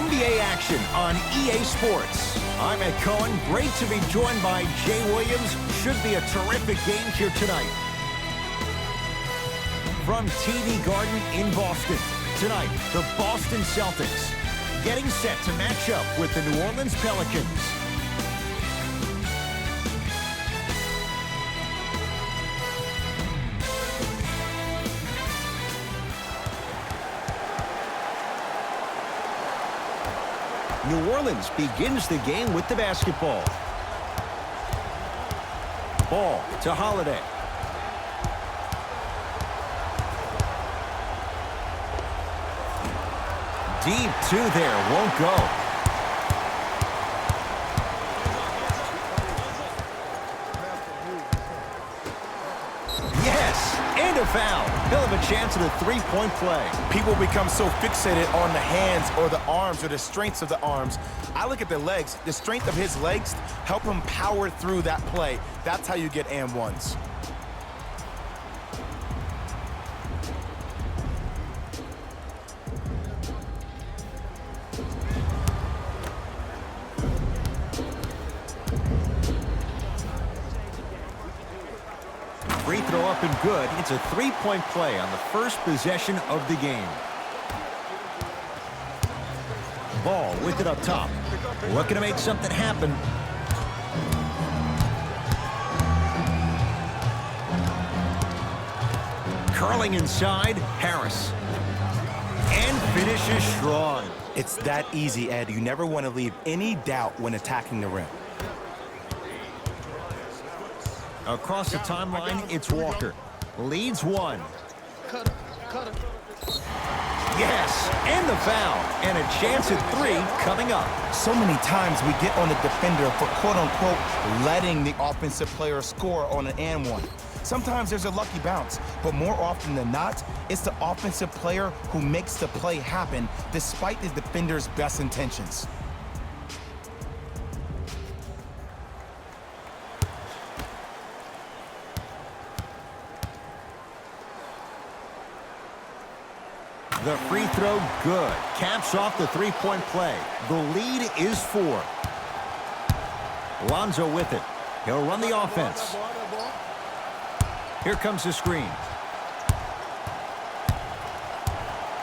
NBA action on EA Sports. I'm Ed Cohen. Great to be joined by Jay Williams. Should be a terrific game here tonight. From TD Garden in Boston. Tonight, the Boston Celtics getting set to match up with the New Orleans Pelicans. New Orleans begins the game with the basketball. Ball to Holiday. Deep two there, won't go. Yes, and a foul. He'll have a chance at a three-point play. People become so fixated on the hands or the arms or the strengths of the arms. I look at the legs. The strength of his legs help him power through that play. That's how you get and ones. Free throw up and good. It's a three-point play on the first possession of the game. Ball with it up top. Looking to make something happen. Curling inside, Harris. And finishes strong. It's that easy, Ed. You never want to leave any doubt when attacking the rim. Across the timeline, it's Walker. Leads one. Yes, and the foul. And a chance at three coming up. So many times we get on the defender for quote-unquote letting the offensive player score on an and one. Sometimes there's a lucky bounce, but more often than not, it's the offensive player who makes the play happen despite the defender's best intentions. The free throw, good. Caps off the three-point play. The lead is 4. Lonzo with it. He'll run the offense. Here comes the screen.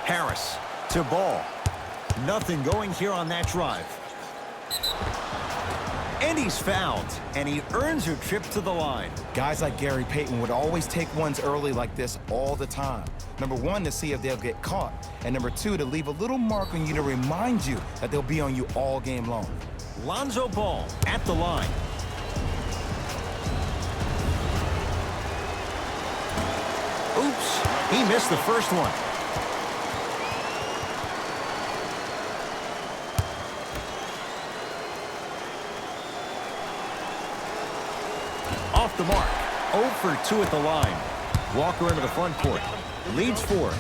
Harris to Ball. Nothing going here on that drive. And he's fouled, and he earns a trip to the line. Guys like Gary Payton would always take ones early like this all the time. Number one, to see if they'll get caught. And number two, to leave a little mark on you to remind you that they'll be on you all game long. Lonzo Ball at the line. Oops, he missed the first one. Off the mark. 0 for 2 at the line. Walker into the front court. Leads 4.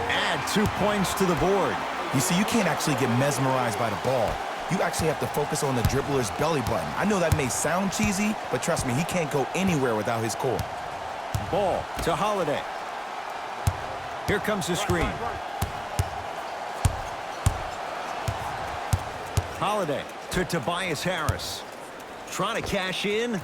Add 2 points to the board. You see, you can't actually get mesmerized by the ball. You actually have to focus on the dribbler's belly button. I know that may sound cheesy, but trust me, he can't go anywhere without his core. Ball to Holiday. Here comes the screen. Holiday to Tobias Harris. Trying to cash in.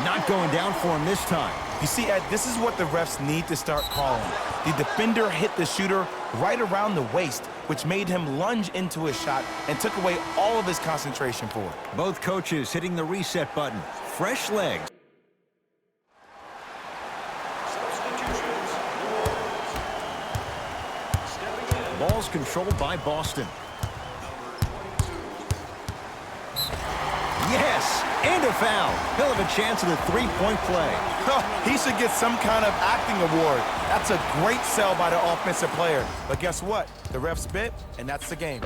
Not going down for him this time. You see, Ed, this is what the refs need to start calling. The defender hit the shooter right around the waist, which made him lunge into his shot and took away all of his concentration for it. Both coaches hitting the reset button. Fresh leg. Ball's controlled by Boston. Yes, and a foul. He'll have a chance at a three-point play. He should get some kind of acting award. That's a great sell by the offensive player. But guess what? The refs bit, and that's the game.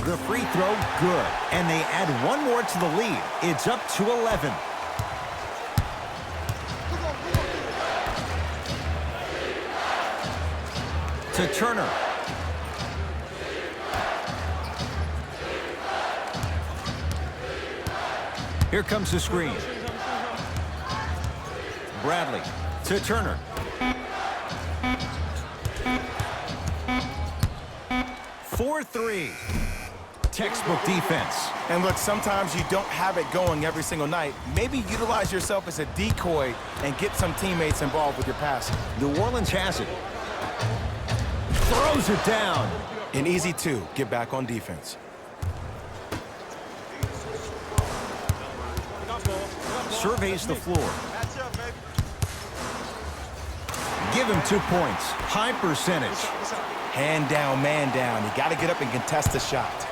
The free throw, good. And they add one more to the lead. It's up to 11. To Turner. Here comes the screen. Bradley to Turner. For 3. Textbook defense. And look, sometimes you don't have it going every single night. Maybe utilize yourself as a decoy and get some teammates involved with your passing. New Orleans has it. Throws it down. An easy 2. Get back on defense. Surveys the floor. Give him 2 points. High percentage. Hand down, man down. You got to get up and contest the shot.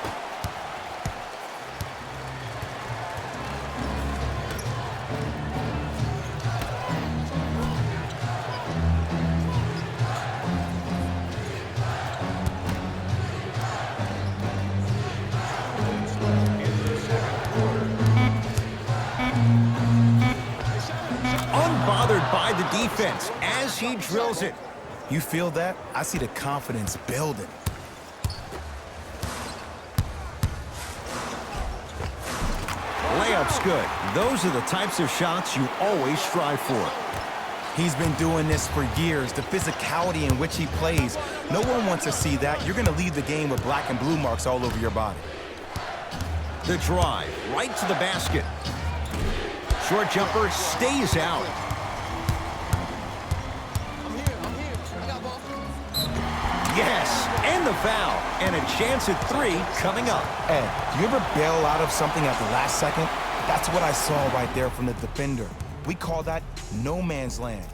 Unbothered by the defense as he drills it. You feel that? I see the confidence building. Layup's good. Those are the types of shots you always strive for. He's been doing this for years. The physicality in which he plays. No one wants to see that. You're going to leave the game with black and blue marks all over your body. The drive, right to the basket. Short jumper stays out. Yes, and the foul. And a chance at 3 coming up. Ed, do you ever bail out of something at the last second? That's what I saw right there from the defender. We call that no man's land.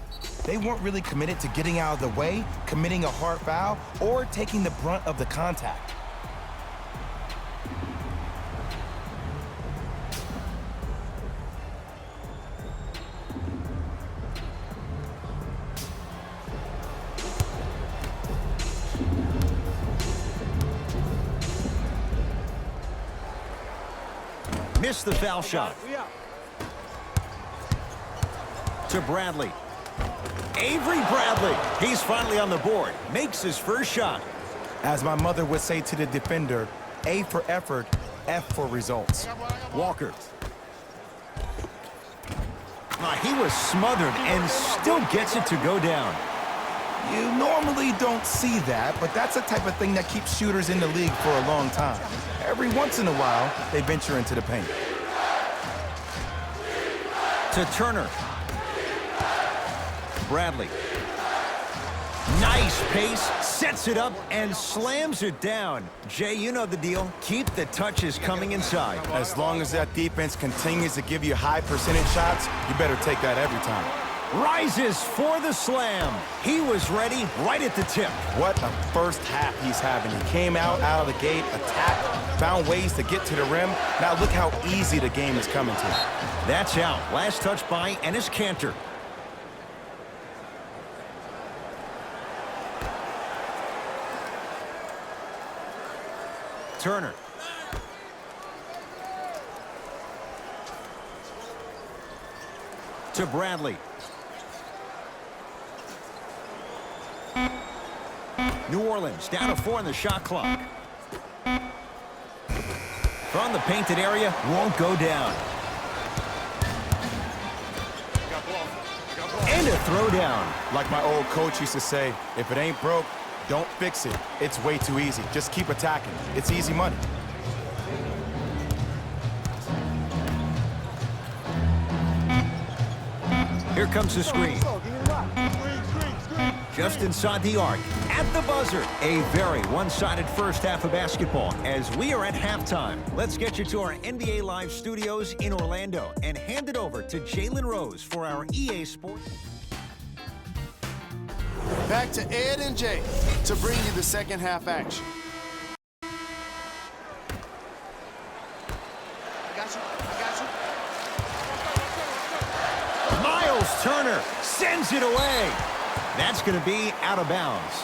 They weren't really committed to getting out of the way, committing a hard foul, or taking the brunt of the contact. Missed the foul shot. To Bradley. Avery Bradley. He's finally on the board. Makes his first shot. As my mother would say to the defender, A for effort, F for results. Walker. He was smothered and still gets it to go down. You normally don't see that, but that's the type of thing that keeps shooters in the league for a long time. Every once in a while, they venture into the paint. To Turner. Bradley. Nice pace, sets it up, and slams it down. Jay, you know the deal. Keep the touches coming inside. As long as that defense continues to give you high percentage shots, you better take that every time. Rises for the slam. He was ready right at the tip. What a first half he's having. He came out of the gate, attacked, found ways to get to the rim. Now look how easy the game is coming to him. That's out. Last touch by Enes Kanter. Turner. To Bradley. New Orleans down to 4 on the shot clock. From the painted area, won't go down. And a throwdown. Like my old coach used to say, if it ain't broke, don't fix it. It's way too easy. Just keep attacking. It's easy money. Here comes the screen. Just inside the arc, at the buzzer. A very one-sided first half of basketball as we are at halftime. Let's get you to our NBA Live studios in Orlando and hand it over to Jalen Rose for our EA Sports. Back to Ed and Jay to bring you the second half action. I got you. Miles Turner sends it away. That's going to be out of bounds.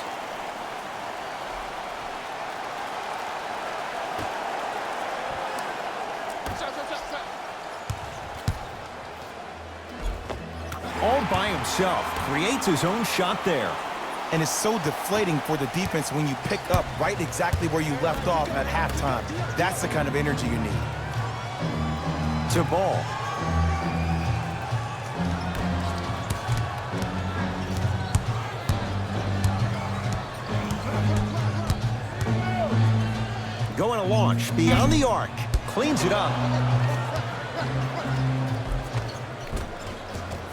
All by himself, creates his own shot there. And it's so deflating for the defense when you pick up right exactly where you left off at halftime. That's the kind of energy you need. To Ball. Going to launch beyond the arc. Cleans it up.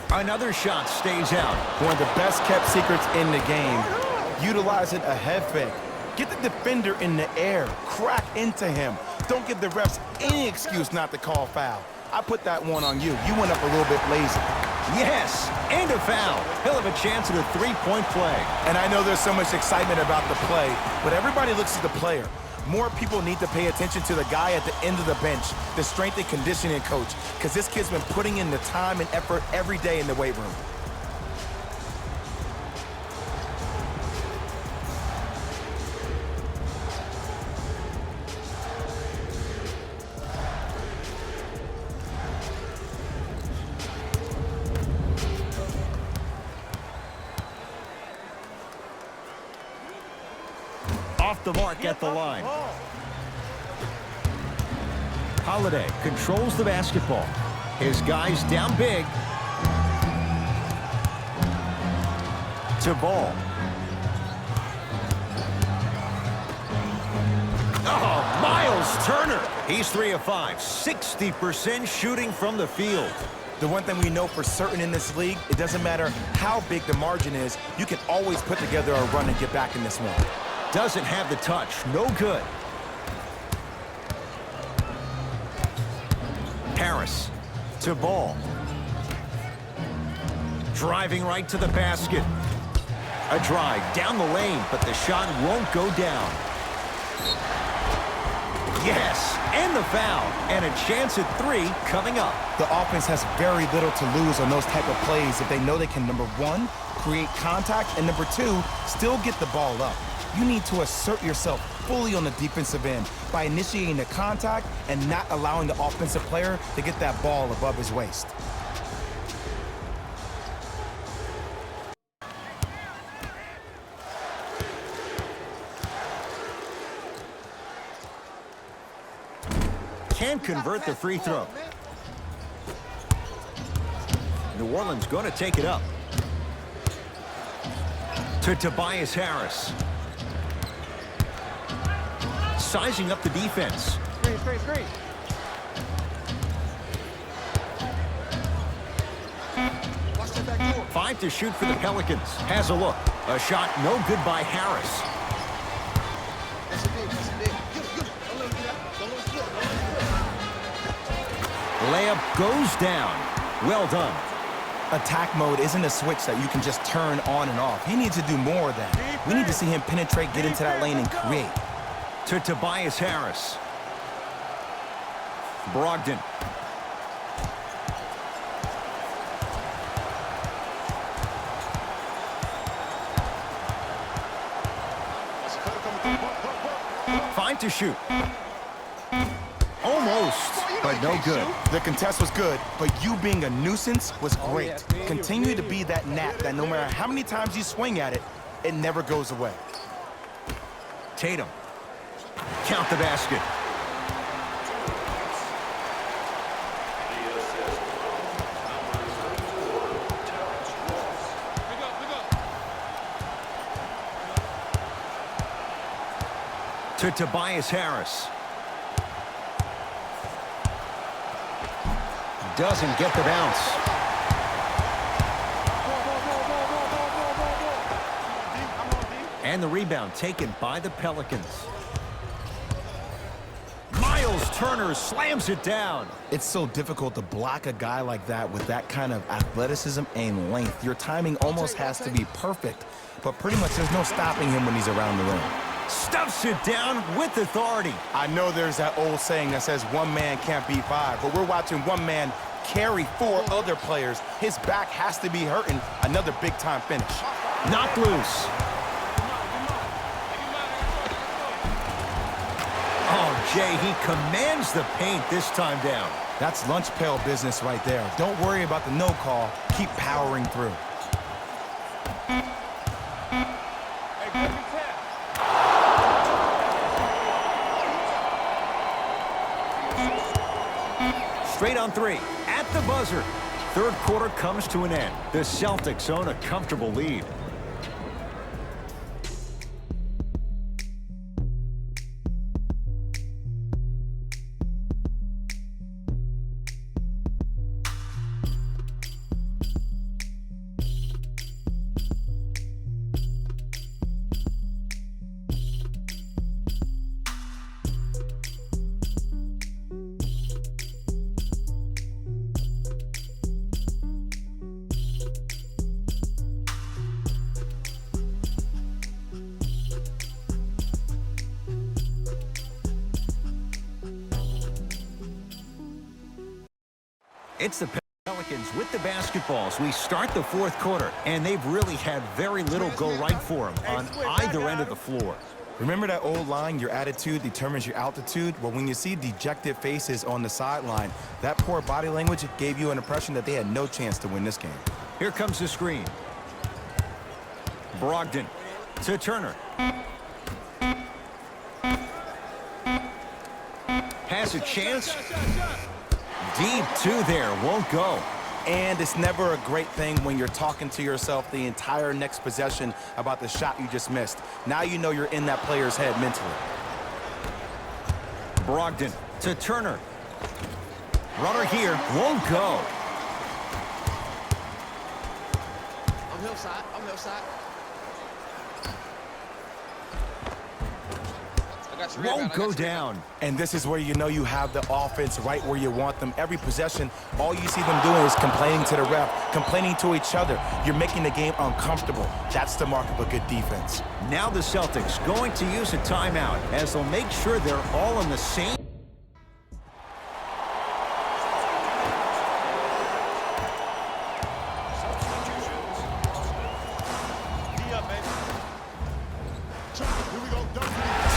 Another shot stays out. One of the best kept secrets in the game. Utilizing a head fake. Get the defender in the air. Crack into him. Don't give the refs any excuse not to call foul. I put that one on you. You went up a little bit lazy. Yes, and a foul. He'll have a chance at a three-point play. And I know there's so much excitement about the play, but everybody looks at the player. More people need to pay attention to the guy at the end of the bench, the strength and conditioning coach, because this kid's been putting in the time and effort every day in the weight room. Off the mark at the line. Holiday controls the basketball. His guys down big. To Ball. Oh, Miles Turner. He's 3 of 5, 60% shooting from the field. The one thing we know for certain in this league, it doesn't matter how big the margin is, you can always put together a run and get back in this one. Doesn't have the touch. No good. Harris to Ball. Driving right to the basket. A drive down the lane, but the shot won't go down. Yes, and the foul. And a chance at 3 coming up. The offense has very little to lose on those type of plays if they know they can, number 1, create contact, and number 2, still get the ball up. You need to assert yourself fully on the defensive end by initiating the contact and not allowing the offensive player to get that ball above his waist. Can't convert the free throw. New Orleans going to take it up. To Tobias Harris. Sizing up the defense. Screen. 5 to shoot for the Pelicans. Has a look. A shot no good by Harris. Layup goes down. Well done. Attack mode isn't a switch that you can just turn on and off. He needs to do more of that. We need to see him penetrate, get into that lane, and create. To Tobias Harris. Brogdon. Five to shoot. Almost, but no good. The contest was good, but you being a nuisance was great. Continue to be that gnat that no matter how many times you swing at it, it never goes away. Tatum. Count the basket. To Tobias Harris. Doesn't get the bounce. And the rebound taken by the Pelicans. Miles Turner slams it down. It's so difficult to block a guy like that with that kind of athleticism and length. Your timing almost has to be perfect, but pretty much there's no stopping him when he's around the rim. Stuffs it down with authority. I know there's that old saying that says one man can't beat 5, but we're watching one man carry 4 other players. His back has to be hurting. Another big-time finish. Knocked loose. Oh, Jay, he commands the paint this time down. That's lunch pail business right there. Don't worry about the no call. Keep powering through. Straight on three, at the buzzer. Third quarter comes to an end. The Celtics own a comfortable lead. It's the Pelicans with the basketballs. We start the fourth quarter, and they've really had very little go right for them on either end of the floor. Remember that old line, your attitude determines your altitude? Well, when you see dejected faces on the sideline, that poor body language gave you an impression that they had no chance to win this game. Here comes the screen. Brogdon to Turner. Has a chance. Deep two there, won't go. And it's never a great thing when you're talking to yourself the entire next possession about the shot you just missed. Now you know you're in that player's head mentally. Brogdon to Turner. Runner here, won't go. I'm hillside. I'm hillside. I got you. Won't go down. And this is where you know you have the offense right where you want them. Every possession, all you see them doing is complaining to the ref, complaining to each other. You're making the game uncomfortable. That's the mark of a good defense. Now the Celtics going to use a timeout as they'll make sure they're all on the same.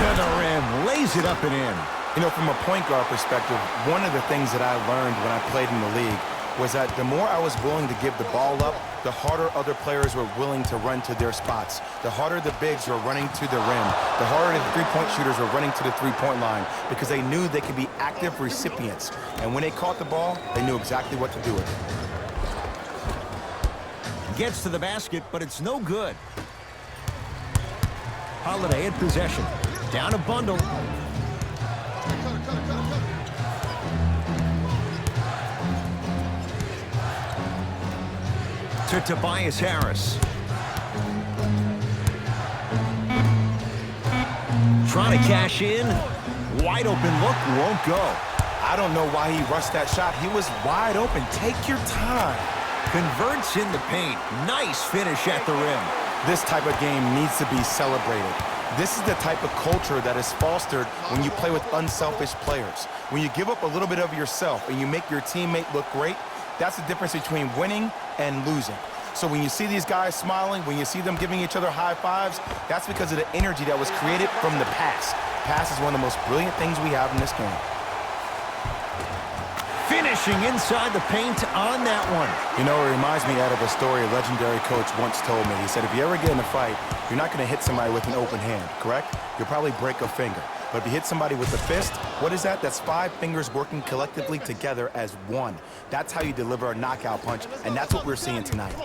To the rim, lays it up and in. You know, from a point guard perspective, one of the things that I learned when I played in the league was that the more I was willing to give the ball up, the harder other players were willing to run to their spots. The harder the bigs were running to the rim. The harder the three-point shooters were running to the three-point line because they knew they could be active recipients. And when they caught the ball, they knew exactly what to do with it. Gets to the basket, but it's no good. Holiday in possession. Down a bundle. To Tobias Harris. Trying to cash in. Wide open look, won't go. I don't know why he rushed that shot. He was wide open. Take your time. Converts in the paint. Nice finish at the rim. This type of game needs to be celebrated. This is the type of culture that is fostered when you play with unselfish players. When you give up a little bit of yourself and you make your teammate look great, that's the difference between winning and losing. So when you see these guys smiling, when you see them giving each other high fives, that's because of the energy that was created from the pass. Pass is one of the most brilliant things we have in this game. Finishing inside the paint on that one. You know, it reminds me out of a story a legendary coach once told me. He said, if you ever get in a fight, you're not going to hit somebody with an open hand, correct? You'll probably break a finger. But if you hit somebody with a fist, what is that? That's 5 fingers working collectively together as one. That's how you deliver a knockout punch, and that's what we're seeing tonight.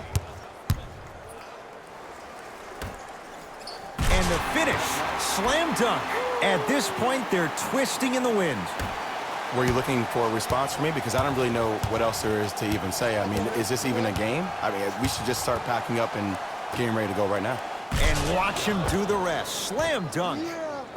And the finish, slam dunk. At this point, they're twisting in the wind. Were you looking for a response from me? Because I don't really know what else there is to even say. I mean, is this even a game? I mean, we should just start packing up and getting ready to go right now. And watch him do the rest. Slam dunk.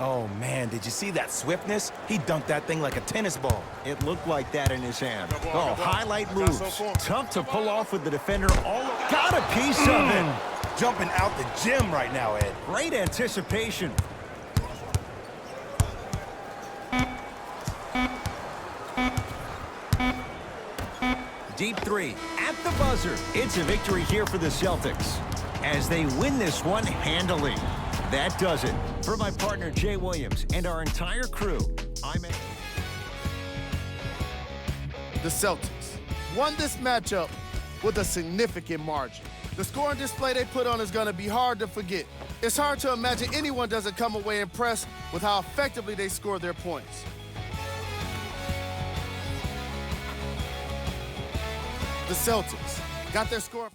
Oh, man, did you see that swiftness? He dunked that thing like a tennis ball. It looked like that in his hand. Oh, highlight moves. Tough to pull off with the defender. Got a piece of it. Jumping out the gym right now, Ed. Great anticipation. Deep three at the buzzer. It's a victory here for the Celtics as they win this one handily. That does it. For my partner, Jay Williams, and our entire crew, I'm Ed. The Celtics won this matchup with a significant margin. The scoring display they put on is going to be hard to forget. It's hard to imagine anyone doesn't come away impressed with how effectively they scored their points. The Celtics got their score.